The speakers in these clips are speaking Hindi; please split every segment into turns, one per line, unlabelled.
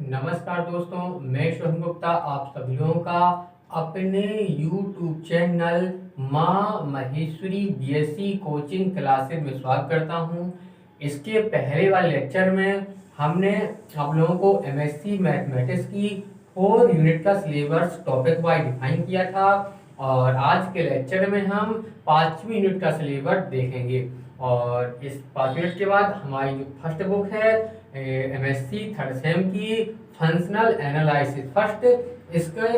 नमस्कार दोस्तों, मैं शुभम गुप्ता आप सभी लोगों का अपने YouTube चैनल माँ महेश्वरी बीएससी कोचिंग क्लासेस में स्वागत करता हूँ। इसके पहले वाले लेक्चर में हमने आप लोगों को एमएससी मैथमेटिक्स की 4 यूनिट का सिलेबस टॉपिक वाइज डिफाइन किया था और आज के लेक्चर में हम 5वीं यूनिट का सिलेबस देखेंगे। और इस 5 यूनिट के बाद हमारी जो फर्स्ट बुक है एमएससी थर्ड सेम की फंक्शनल एनालिसिस फर्स्ट, इसके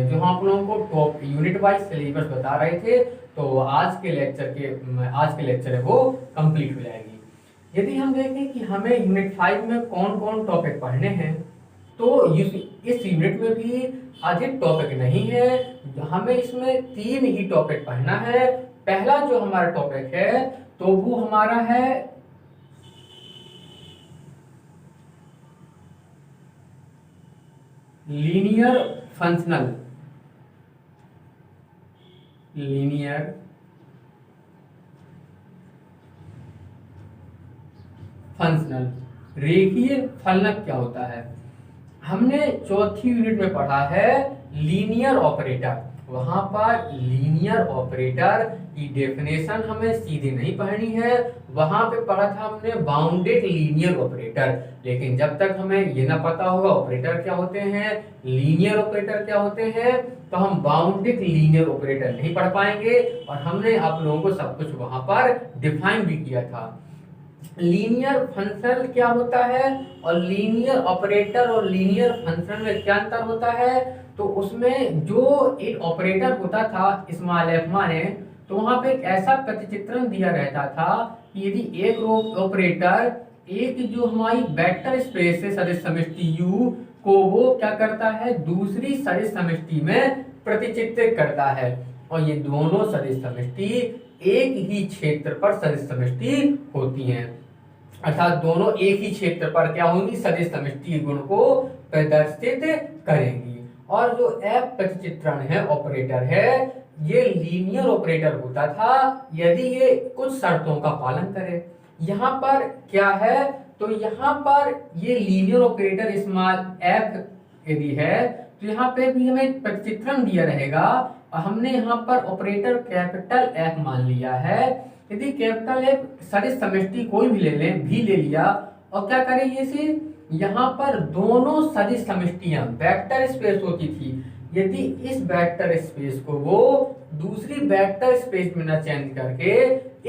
जो हम आप लोगों को टॉप यूनिट वाइज सिलेबस बता रहे थे, तो आज के लेक्चर है वो कंप्लीट हो जाएगी। यदि हम देखें कि हमें यूनिट 5 में कौन कौन टॉपिक पढ़ने हैं, तो इस यूनिट में भी अधिक टॉपिक नहीं है, हमें इसमें 3 ही टॉपिक पढ़ना है। पहला जो हमारा टॉपिक है तो वो हमारा है लीनियर फंक्शनल रेखीय फलनक क्या होता है। हमने चौथी यूनिट में पढ़ा है लीनियर ऑपरेटर। वहां पर लीनियर ऑपरेटर की डेफिनेशन हमें सीधे नहीं पढ़नी है, वहां पे पढ़ा था हमने बाउंडेड लीनियर ऑपरेटर। लेकिन जब तक हमें ये ना पता होगा ऑपरेटर क्या होते हैं, लीनियर ऑपरेटर क्या होते हैं, तो हम बाउंडेड लीनियर ऑपरेटर नहीं पढ़ पाएंगे। और हमने आप लोगों को सब कुछ वहां पर डिफाइन भी किया था। लीनियर फंक्शन क्या होता है और लीनियर ऑपरेटर और लीनियर फंक्शन में क्या अंतर होता है, तो उसमें जो एक ऑपरेटर होता था स्मॉल एफ माने, तो वहां पे एक ऐसा प्रतिचित्रण दिया रहता था कि यदि एक ऑपरेटर एक जो हमारी वेक्टर स्पेस है सदिश समष्टि U को वो क्या करता है दूसरी सदिश समष्टि में प्रतिचित्रित करता है, और ये दोनों सदिश समष्टि एक ही क्षेत्र पर सदिश समष्टि होती हैं, अर्थात दोनों एक ही क्षेत्र पर क्या होंगी सदिश समष्टि गुण को प्रदर्शित करेंगी। और जो F प्रतिचित्रण है ऑपरेटर है, ये लीनियर ऑपरेटर होता था यदि ये कुछ शर्तों का पालन करे। यहाँ पर क्या है, तो यहाँ पर ये लीनियर ऑपरेटर स्मॉल f यदि है, तो यहाँ पे भी हमें प्रतिचित्रण दिया रहेगा और हमने यहाँ पर ऑपरेटर कैपिटल F मान लिया है। यदि कैपिटल F सदिश समष्टि कोई भी ले लिया और क्या करें, ये से यहाँ पर दोनों सदिश समष्टियां वेक्टर स्पेस होती थी, यदि इस वेक्टर स्पेस को वो दूसरी वेक्टर स्पेस में ना चेंज करके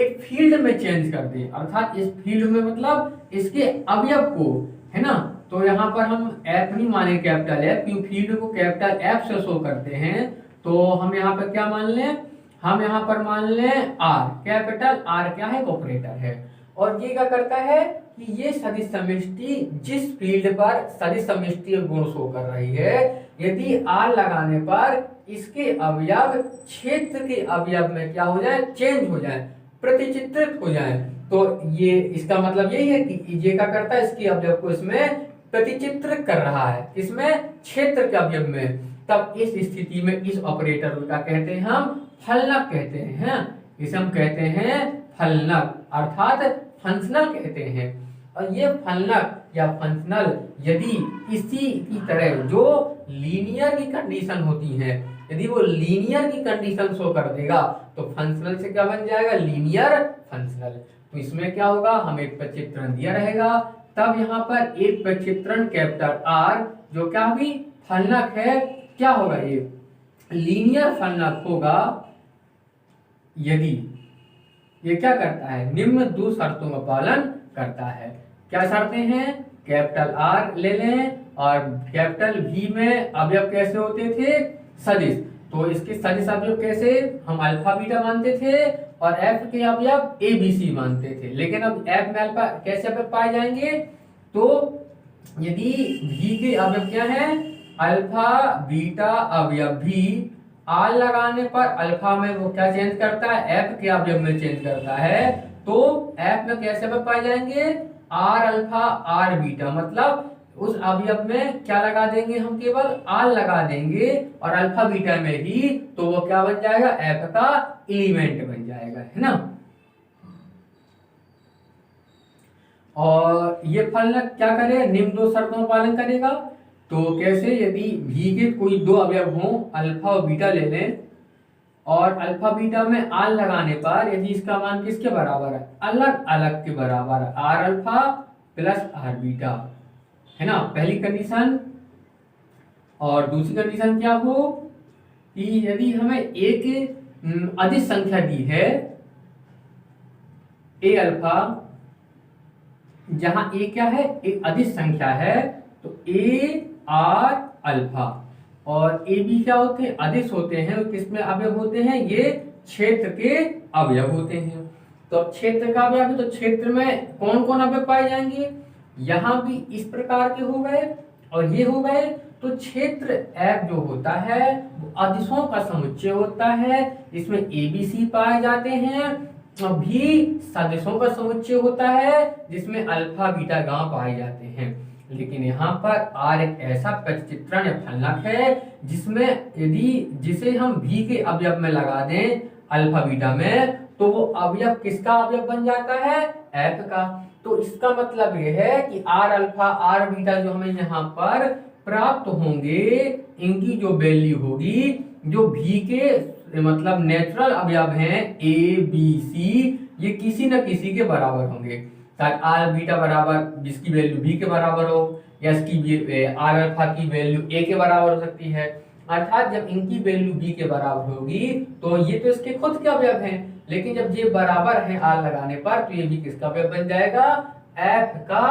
एक फील्ड में चेंज कर दे, अर्थात इस फील्ड में मतलब इसके अवयव को, है ना, तो यहाँ पर हम F नहीं माने कैपिटल F, क्योंकि फील्ड को कैपिटल F से शो करते हैं, तो हम यहाँ पर क्या मान लें, हम यहाँ पर मान लें R, कैपिटल R क्या है ऑपरेटर है। और ये क्या करता है कि ये सदिश समष्टि जिस फील्ड पर सदिश समष्टि गुण शो कर रही है, यदि R लगाने पर इसके अवयव क्षेत्र के अवयव में क्या हो जाए, चेंज हो जाए, प्रतिचित्रित हो जाए, तो ये इसका मतलब यही है कि ये क्या करता है इसके अवयव को इसमें प्रतिचित्रित कर रहा है, इसमें क्षेत्र के अवयव में। तब इस स्थिति में इस ऑपरेटर को क्या कहते हैं, हम फलनक कहते हैं, इसे हम कहते हैं फलनक, अर्थात फंक्शनल कहते हैं। और ये फलनक या फंक्शनल यदि इसी की तरह जो लीनियर की कंडीशन होती है, यदि वो लीनियर की कंडीशन शो कर देगा, तो फंक्शनल से क्या बन जाएगा, लीनियर फंक्शनल। तो इसमें क्या होगा, हमें एक प्रचित्रण दिया रहेगा, तब यहाँ पर एक प्रचित्रण कैपिटल R जो क्या भी फलनक है, क्या होगा, ये लीनियर फलनक होगा यदि ये क्या करता है, निम्न 2 शर्तों का पालन करता है। क्या शर्तें हैं, कैपिटल R ले लें और कैपिटल V में अवयव कैसे होते थे, सदिश, तो इसके सदिश अवयव कैसे, हम अल्फा बीटा मानते थे और F के अवयव ABC मानते थे। लेकिन अब F में अल्फा कैसे अवयव पाए जाएंगे, तो यदि V के अवयव क्या है, अल्फा बीटा अवयव V, R लगाने पर अल्फा में वो क्या चेंज करता है, F के अवयव में चेंज करता है, तो F में कैसे अवयव पाए जाएंगे, R अल्फा R बीटा, मतलब उस अवयव में क्या लगा देंगे, हम केवल R लगा देंगे और अल्फा बीटा में ही, तो वो क्या बन जाएगा, F का एलिमेंट बन जाएगा, है ना। और ये फलक क्या करे, निम्न दो शर्तों का पालन करेगा। तो कैसे, यदि भी के कोई दो अवयव हों, अल्फा और बीटा ले लें, और अल्फा बीटा में आर लगाने पर यदि इसका मान किसके बराबर है, अलग अलग के बराबर है, R alpha plus R beta, है ना, पहली कंडीशन। और दूसरी कंडीशन क्या हो कि यदि हमें एक अधिक संख्या दी है ए अल्फा, जहां ए क्या है, एक अधिक संख्या है, तो ए आर अल्फा, और ए बी क्या होते हैं, अदिश होते हैं, किसमें अवयव होते हैं, ये क्षेत्र के अवयव होते हैं। तो क्षेत्र का अवयव है, तो क्षेत्र में कौन कौन अवयव पाए जाएंगे, यहां भी इस प्रकार के हो गए और ये हो गए। तो क्षेत्र एफ जो होता है वो अदिशों का समुच्चय होता है, इसमें ए बी सी पाए जाते हैं। भी सदिशों का समुच्चय होता है जिसमें अल्फा बीटा गामा पाए जाते हैं। लेकिन यहाँ पर आर एक ऐसा प्रतिचित्रण या फलक है जिसमें यदि जिसे हम भी के अवयव में लगा दें अल्फा बीटा में, तो वो अवयव किसका अवयव बन जाता है, एफ का। तो इसका मतलब ये है कि आर अल्फा आर बीटा जो हमें यहाँ पर प्राप्त होंगे, इनकी जो वैल्यू होगी, जो भी के मतलब नेचुरल अवयव हैं ए बी सी, ये किसी न किसी के बराबर होंगे। आर बीटा बराबर जिसकी वैल्यू बी के बराबर हो, या इसकी आर अल्फा की वैल्यू ए के बराबर हो सकती है। अर्थात जब इनकी वैल्यू बी के बराबर होगी तो ये तो इसके खुद के अवयव हैं, लेकिन जब ये बराबर है आर लगाने पर तो ये भी किसका अवयव बन जाएगा, एफ का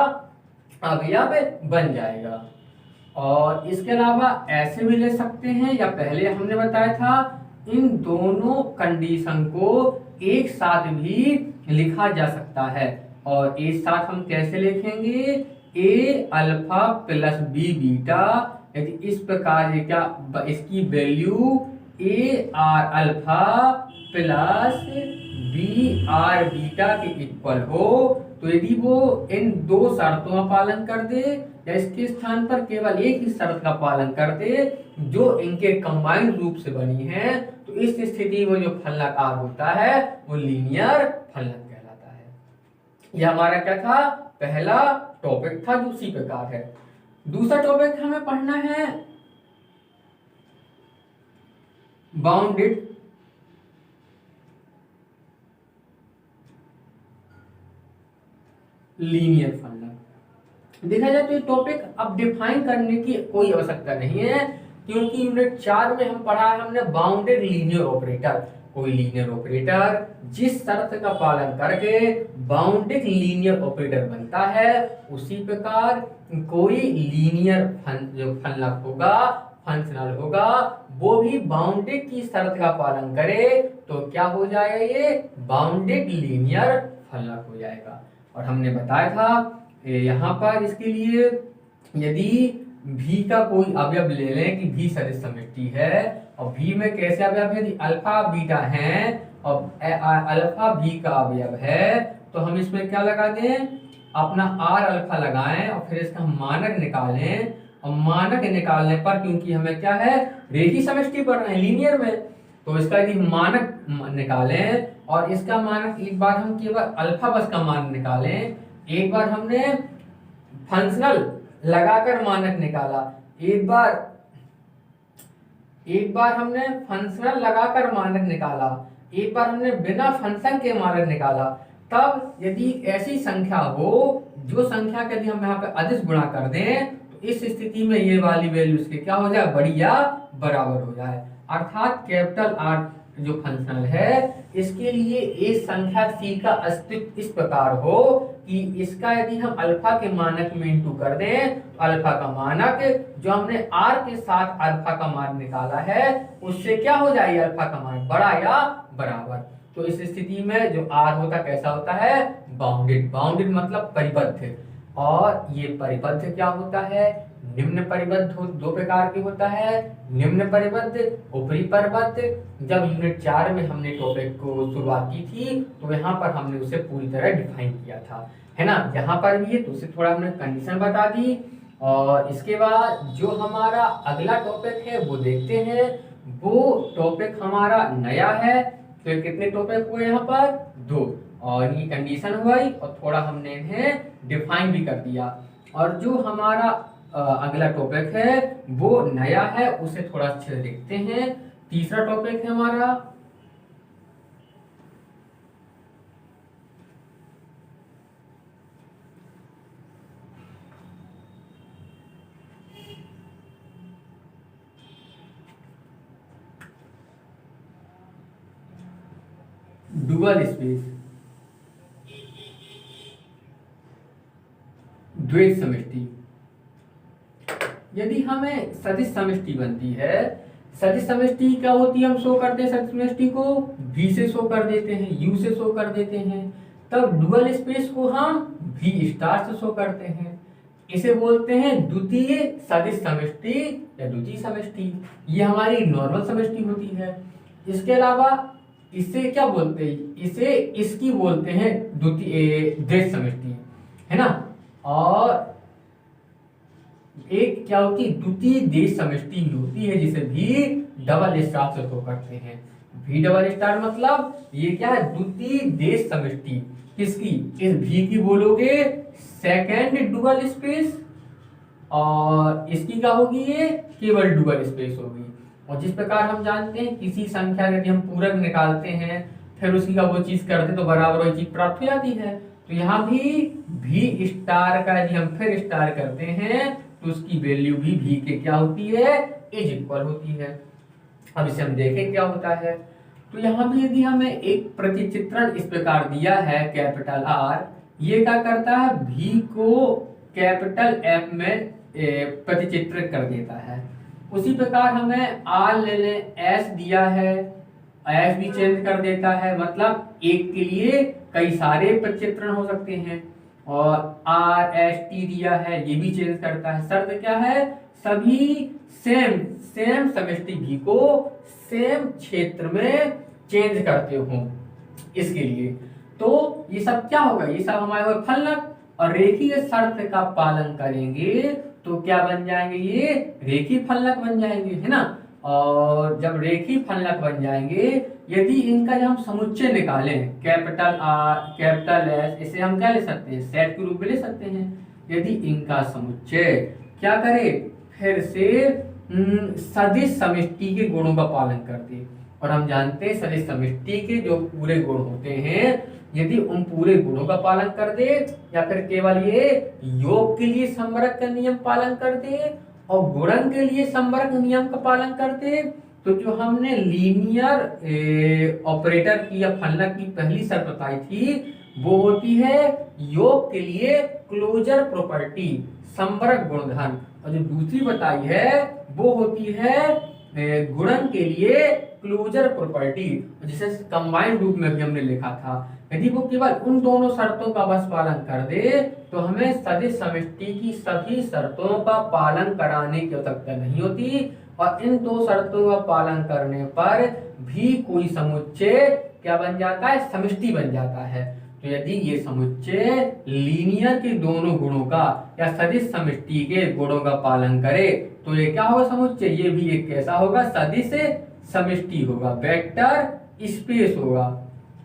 अवयव बन जाएगा। और इसके अलावा ऐसे भी ले सकते हैं, या पहले हमने बताया था इन दोनों कंडीशन को एक साथ भी लिखा जा सकता है। और एक साथ हम कैसे लिखेंगे, A alpha plus B beta, यदि इस प्रकार ये क्या, इसकी value A R alpha plus B R beta के इक्वल हो, तो यदि वो इन दो शर्तों का पालन कर दे, या इसके स्थान पर केवल एक ही शर्त का पालन कर दे जो इनके कंबाइंड रूप से बनी है, तो इस स्थिति में जो फलक आर होता है वो लीनियर फलक कहलाता है। यह हमारा क्या था, पहला टॉपिक था जो उसी प्रकार है। दूसरा टॉपिक हमें पढ़ना है बाउंडेड लीनियर फलक। देखा जाए तो ये टॉपिक अब डिफाइन करने की कोई आवश्यकता नहीं है, क्योंकि यूनिट 4 में हम पढ़ा है हमने बाउंडेड लीनियर ऑपरेटर। कोई लीनियर ऑपरेटर जिस शर्त का पालन करके बाउंडेड लीनियर ऑपरेटर बनता है, उसी प्रकार कोई लीनियर जो फलक होगा, फंक्शनल होगा, वो भी बाउंडेड की शर्त का पालन करे तो क्या हो जाएगा, ये बाउंडेड लीनियर फलक हो जाएगा। और हमने बताया था यहाँ पर इसके लिए यदि भी का कोई अवयव ले लें कि भी सदिश समष्टि है, और भी में कैसे अवयव है, यदि अल्फा बीटा है और अल्फा भी का अवयव है, तो हम इसमें क्या लगा दें, अपना आर अल्फा लगाएं और फिर इसका हम मानक निकालें। और मानक निकालने पर क्योंकि हमें क्या है, रेखीय समष्टि पढ़ रहे हैं लीनियर में, तो इसका यदि मानक निकालें और इसका मानक एक बार हम केवल अल्फा बस का मान निकालें, एक बार हमने फंक्शनल लगाकर मानक निकाला, एक बार हमने फंक्शनल लगाकर मानक निकाला, एक बार हमने बिना फंक्शन के मानक निकाला, तब यदि ऐसी संख्या हो जो संख्या के यदि हम यहाँ पे अदिश गुणा कर दें, तो इस स्थिति में ये वाली वैल्यू इसके क्या हो जाए, बड़ी या बराबर हो जाए। अर्थात कैपिटल आर जो फंक्शनल है, इसके लिए एक संख्या सी का अस्तित्व इस प्रकार हो कि इसका यदि हम अल्फा के मानक में इंटू कर दें, तो अल्फा का मानक जो हमने आर के साथ अल्फा का मान निकाला है उससे क्या हो जाए, अल्फा का मान बड़ा या बराबर। तो इस स्थिति में जो आर होता कैसा होता है, बाउंडेड। बाउंडेड मतलब परिबद्ध, और ये परिबद्ध क्या होता है, निम्न परिबद्ध दो प्रकार के होता है, निम्न परिबद्ध, ऊपरी परिबद्ध। जब यूनिट 4 में हमने टॉपिक को शुरुआत की थी तो यहाँ पर हमने उसे पूरी तरह डिफाइन किया था, है ना। यहाँ पर भी है तो उसे थोड़ा हमने कंडीशन बता दी। और इसके बाद जो हमारा अगला टॉपिक है वो देखते हैं। वो टॉपिक हमारा नया है, तो कितने टॉपिक हुए यहाँ पर, 2। और ये कंडीशन हुआ ही, और थोड़ा हमने इन्हें डिफाइन भी कर दिया। और जो हमारा अगला टॉपिक है वो नया है, उसे थोड़ा अच्छे से देखते हैं। तीसरा टॉपिक है हमारा डुअल स्पेस, द्वैत समष्टि। यदि हमें सदिश समष्टि बनती है, सदिश समष्टि क्या होती है, हम शो करते हैं सदिश समष्टि को V से शो कर देते हैं, U से शो कर देते हैं। तब डुअल स्पेस को हम V स्टार से शो करते हैं। इसे बोलते हैं द्वितीय सदिश समष्टि या द्वितीय समष्टि। ये हमारी नॉर्मल समष्टि होती है। इसके अलावा इसे क्या बोलते हैं, इसे इसकी बोलते हैं द्वितीय द्वैत समष्टि, है ना। और एक क्या होती है, द्वितीय द्वैत समष्टि होती है, जिसे भी डबल स्टार से शो करते हैं। भी डबल स्टार मतलब ये क्या है, द्वितीय द्वैत समष्टि। किसकी, इस भी की बोलोगे सेकंड डुअल स्पेस, और इसकी क्या होगी, ये केवल डुअल स्पेस होगी। और जिस प्रकार हम जानते हैं किसी संख्या का यदि हम पूरक निकालते हैं फिर उसकी का वो चीज करते तो बराबर वही चीज प्राप्त हो जाती है। तो यहाँ भी स्टार का यदि हम फिर स्टार करते हैं तो उसकी वैल्यू भी के क्या होती है, इज इक्वल होती है। अब इसे हम देखें क्या होता है। तो यहाँ भी यदि हमें एक प्रतिचित्रण इस प्रकार दिया है कैपिटल आर, ये क्या करता है, भी को कैपिटल एफ में प्रतिचित्रित कर देता है। उसी प्रकार हमें आर ले लें, एस दिया है, एस भी चेंज कर देता है। मतलब एक के लिए कई सारे प्रतिचित्रण हो सकते हैं। और आर एस टी दिया है, ये भी चेंज करता है। शर्त क्या है, सभी सेम समष्टि भी को सेम क्षेत्र में चेंज करते हो। इसके लिए तो ये सब क्या होगा, ये सब हमारे फलक और रेखीय शर्त का पालन करेंगे तो क्या बन जाएंगे, ये रेखीय फलक बन जाएंगे, है ना। और जब रेखीय फलक बन जाएंगे, यदि इनका जब हम समुच्चय निकालें कैपिटल आर कैपिटल एस, इसे हम क्या ले सकते हैं, सेट के रूप में ले सकते हैं। यदि इनका समुच्चय क्या करे, फिर से सदिश समष्टि के गुणों का पालन करते। और हम जानते हैं सदिश समष्टि के जो पूरे गुण होते हैं, यदि उन पूरे गुणों का पालन कर दे या फिर केवल ये योग के लिए संवरक का नियम पालन कर दे और गुणन के लिए संवरक नियम का पालन कर दे, तो जो हमने लीनियर ऑपरेटर की या फलक की पहली शर्त बताई थी वो होती है योग के लिए क्लोजर प्रॉपर्टी, संवरक गुणधर्म। और जो दूसरी बताई है वो होती है गुणन के लिए क्लोजर प्रॉपर्टी, जिसे कंबाइंड रूप में भी हमने लिखा था। यदि वो केवल उन दोनों शर्तों का बस पालन कर दे तो हमें सदिश समष्टि की सभी शर्तों का पालन कराने की आवश्यकता नहीं होती। और इन दो शर्तों का पालन करने पर भी कोई समुच्चय क्या बन जाता है, समष्टि बन जाता है। तो यदि ये समुच्चय लीनियर के दोनों गुणों का या सदिश समष्टि के गुणों का पालन करे तो ये क्या होगा, समुच्चय ये भी एक कैसा होगा, सदिश समष्टि होगा, वेक्टर स्पेस होगा।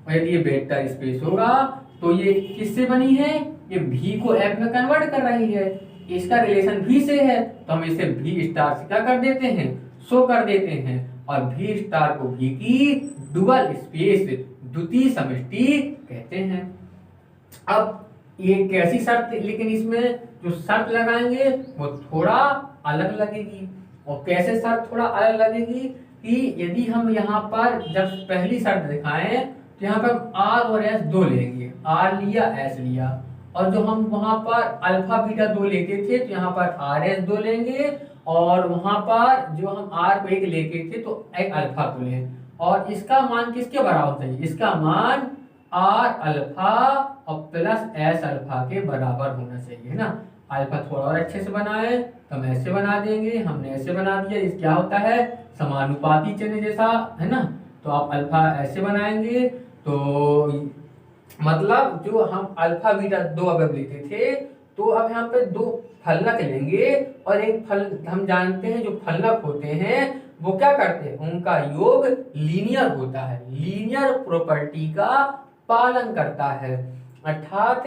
और यदि ये वेक्टर स्पेस होगा तो ये किससे बनी है, ये भी को एफ में कन्वर्ट कर रही है, इसका रिलेशन भी से है, तो हम इसे भी स्टार से क्या कर देते हैं, शो कर देते हैं। और भी स्टार को भी की डुअल स्पेस द्वितीय समष्टि कहते हैं। अब ये कैसी शर्त, लेकिन इसमें जो शर्त लगाएंगे वो थोड़ा अलग लगेगी। और कैसे शर्त थोड़ा अलग लगेगी कि यदि हम यहाँ पर जब पहली शर्त दिखाएं तो यहाँ पर आर और एस दो लेंगे, आर लिया एस लिया, और जो हम वहां पर अल्फा बीटा दो लेते थे तो यहाँ पर आर एस दो लेंगे, और वहां पर जो हम आर को एक लेते थे तो एक अल्फा को लें। और इसका मान किसके बराबर चाहिए, इसका मान आर अल्फा और प्लस एस अल्फा के बराबर होना चाहिए, है ना। अल्फा थोड़ा और अच्छे से बनाए तो हम ऐसे बना देंगे, हमने ऐसे बना दिया। इस क्या होता है, समानुपाती चिन्ह जैसा, है ना। तो आप अल्फा ऐसे बनाएंगे तो मतलब जो हम अल्फा बीटा दो अगर लेते थे तो अब यहाँ पे दो फलक लेंगे, और एक फल हम जानते हैं जो फलक होते हैं वो क्या करते हैं, उनका योग लीनियर होता है। लीनियर प्रॉपर्टी का पालन करता है, अर्थात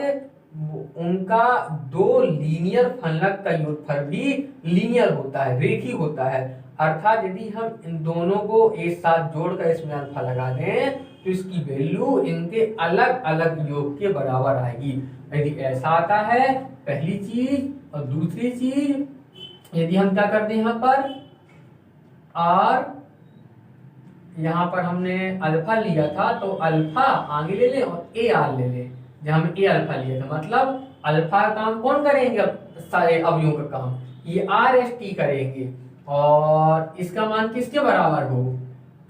उनका दो लीनियर फलक का योगफल भी लीनियर होता है, रेखीय होता है। अर्थात यदि हम इन दोनों को एक साथ जोड़कर इसमें अल्फा लगा दें तो इसकी वैल्यू इनके अलग अलग योग के बराबर आएगी। यदि ऐसा आता है पहली चीज, और दूसरी चीज यदि हम क्या करते हैं यहाँ पर आर, यहाँ पर हमने अल्फा लिया था तो अल्फा आगे ले लें और ए आर ले लें। जब हम ए अल्फा लिया था मतलब अल्फा का काम कौन करेंगे, अब सारे अवयवों का काम ये आर एस टी करेंगे, और इसका मान किसके बराबर हो,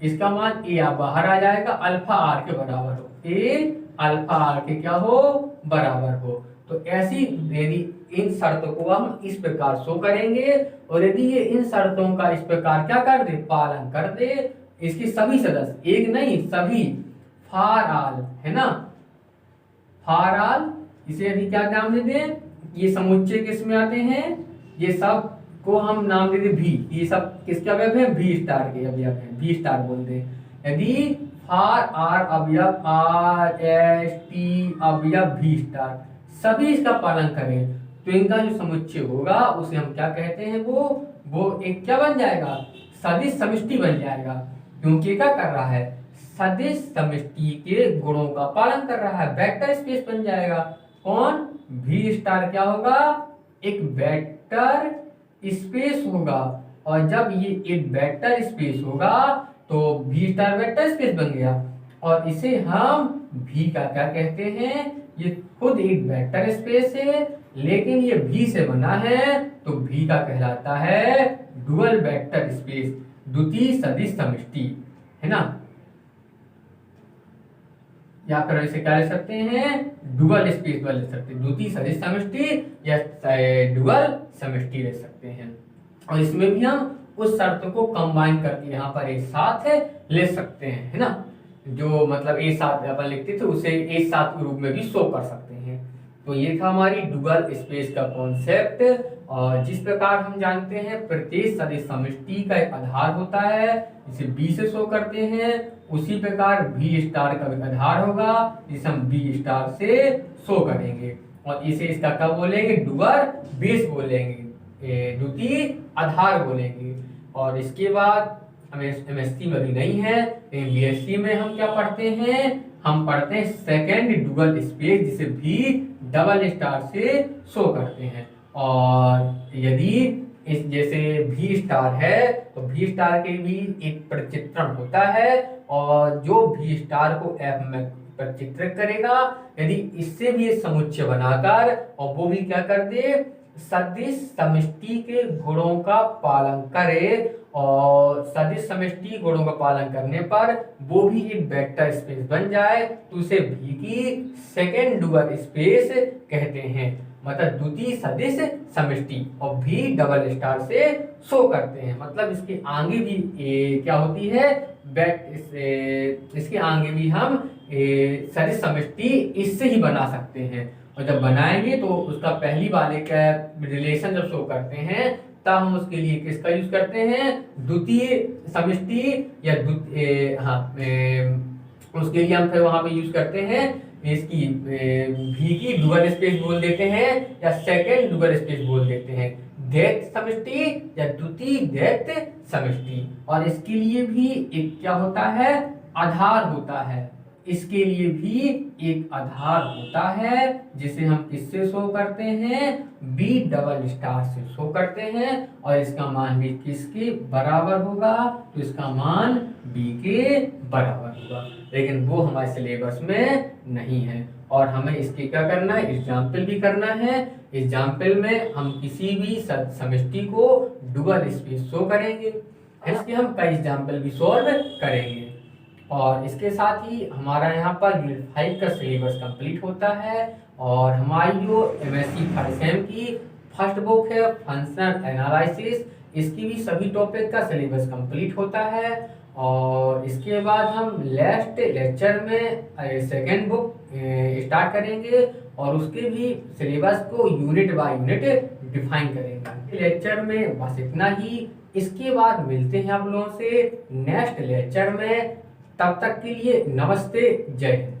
इसका मान ए बाहर आ जाएगा, अल्फा आर के बराबर हो, ए अल्फा आर के क्या हो बराबर हो। तो ऐसी यदि इन शर्तों को हम इस प्रकार शो करेंगे, और यदि ये इन शर्तों का इस प्रकार क्या कर दे, पालन कर दे, इसके सभी सदस्य, एक नहीं सभी, फार आल है ना, फार आल, इसे यदि क्या नाम दे दें, ये समुच्चय किस में आते हैं, ये सब को हम नाम दे दें भी, ये सब किसके अवयव है, भी स्टार के अवयव है, भी स्टार बोल दे। यदि फार आर अवयव आर एस टी अवयव भी स्टार सभी इसका पालन करें तो इनका जो समुच्चय होगा उसे हम क्या कहते हैं, वो एक क्या बन जाएगा, सदिश समष्टि बन जाएगा। क्योंकि क्या कर रहा है, सदिश समष्टि के गुणों का पालन कर रहा है, वेक्टर स्पेस बन जाएगा। कौन, भी स्टार क्या होगा, एक वेक्टर स्पेस होगा, और जब ये एक वेक्टर स्पेस होगा तो भी स्टार वेक्टर स्पेस बन गया, और इसे हम भी का क्या कहते हैं, ये खुद एक वेक्टर स्पेस है लेकिन ये भी से बना है तो भी का कहलाता है डुअल वेक्टर स्पेस, द्वितीय सदिश समष्टि है ना, या फिर इसे क्या ले सकते हैं, डुअल स्पेस ले सकते हैं, द्वितीय सदिश समष्टि या डुअल समष्टि ले सकते हैं। और इसमें भी हम उस शर्त को कंबाइन करके यहाँ पर एक साथ ले सकते हैं, है ना, जो मतलब एक साथ अपन लिखते थे उसे एक साथ के रूप में भी शो कर सकते हैं। तो ये था हमारी डुअल स्पेस का कॉन्सेप्ट। और जिस प्रकार हम जानते हैं प्रत्येक सदिश समष्टि का एक आधार होता है जिसे बी से शो करते हैं, उसी प्रकार भी स्टार का भी आधार होगा जिसे हम बी स्टार से शो करेंगे, और इसे इसका क्या बोलेंगे, डुअल बेस बोलेंगे, द्वितीय आधार बोलेंगे। और इसके बाद हमें एमएससी में भी नहीं है, बीएससी में हम क्या पढ़ते हैं, हम पढ़ते हैं सेकेंड डुअल स्पेस जिसे भी डबल स्टार से शो करते हैं। और यदि इस जैसे भी स्टार है तो भी स्टार के भी एक प्रचित्रण होता है, और जो भी स्टार को एफ में प्रचित्रित करेगा यदि इससे भी एक समुच्चय बनाकर, और वो भी क्या कर दे, सदिश समष्टि के गुणों का पालन करे, और सदिश समष्टि गुणों का पालन करने पर वो भी एक वेक्टर स्पेस बन जाए तो उसे भी की सेकेंड डुअल स्पेस कहते हैं, मतलब द्वितीय सदिश समष्टि, और भी डबल स्टार से शो करते हैं। मतलब इसके आगे भी क्या होती है, इसके आगे भी हम सदिश समष्टि इससे ही बना सकते हैं, और जब बनाएंगे तो उसका पहली वाले का रिलेशन जब शो करते हैं तब हम उसके लिए किसका यूज करते हैं, द्वितीय समष्टि या उसके लिए हम फिर वहां पे यूज करते हैं इसकी भी की डुअल स्पेस बोल देते हैं, या सेकेंड डुअल स्पेस बोल देते हैं, द्वैत समष्टि या द्वितीय द्वैत समष्टि। और इसके लिए भी एक क्या होता है, आधार होता है, इसके लिए भी एक आधार होता है जिसे हम किससे शो करते हैं, बी डबल स्टार से शो करते हैं, और इसका मान भी किसके बराबर होगा, तो इसका मान बी के बराबर होगा। लेकिन वो हमारे सिलेबस में नहीं है, और हमें इसके क्या करना है, एग्जाम्पल भी करना है। एग्जाम्पल में हम किसी भी समष्टि को डुअल स्पेस शो करेंगे, इसके हम कई एग्जाम्पल भी सॉल्व करेंगे। और इसके साथ ही हमारा यहाँ पर यूनिट 5 का सिलेबस कंप्लीट होता है, और हमारी जो एमएससी थर्ड सेम की फर्स्ट बुक है फंक्शनल एनालिसिस, इसकी भी सभी टॉपिक का सिलेबस कंप्लीट होता है। और इसके बाद हम लास्ट लेक्चर में सेकेंड बुक स्टार्ट करेंगे, और उसके भी सिलेबस को यूनिट बाय यूनिट डिफाइन करेंगे। लेक्चर में बस इतना ही, इसके बाद मिलते हैं आप लोगों से नेक्स्ट लेक्चर में। तब तक के लिए नमस्ते, जय हिंद।